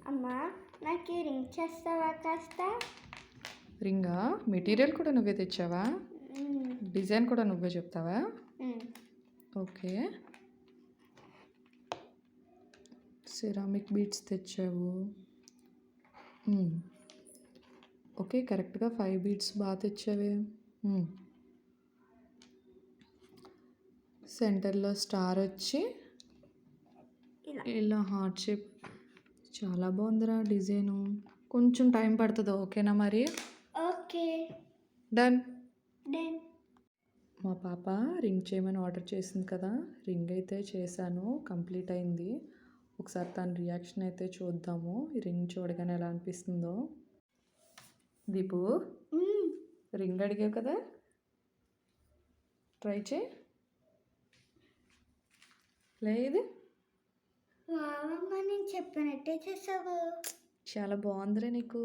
అమ్మా నాకు ఈ రింగ్ చేస్తావా కాస్త? రింగా మెటీరియల్ కూడా నువ్వే తెచ్చావా? డిజైన్ కూడా నువ్వే చెప్తావా? ఓకే. సిరామిక్ బీడ్స్ తెచ్చావు. ఓకే, కరెక్ట్గా 5 బీడ్స్ బాగా తెచ్చావే. సెంటర్లో స్టార్ వచ్చి ఇలా హార్ట్ షేప్. చాలా బాగుందిరా డిజైను. కొంచెం టైం పడుతుంది. ఓకేనా మరి? ఓకే. డన్. డన్. మా పాప రింగ్ చేయమని ఆర్డర్ చేసింది కదా, రింగ్ అయితే చేశాను, కంప్లీట్ అయింది. ఒకసారి తన రియాక్షన్ అయితే చూద్దాము, ఈ రింగ్ చూడగానే ఎలా అనిపిస్తుందో. దీపు, రింగ్ అడిగావు కదా, ట్రై చేయి. లేదు, వావమ్మ నేను చెప్పినట్టే చేసావు. చాలా బాగుందిరా నీకు.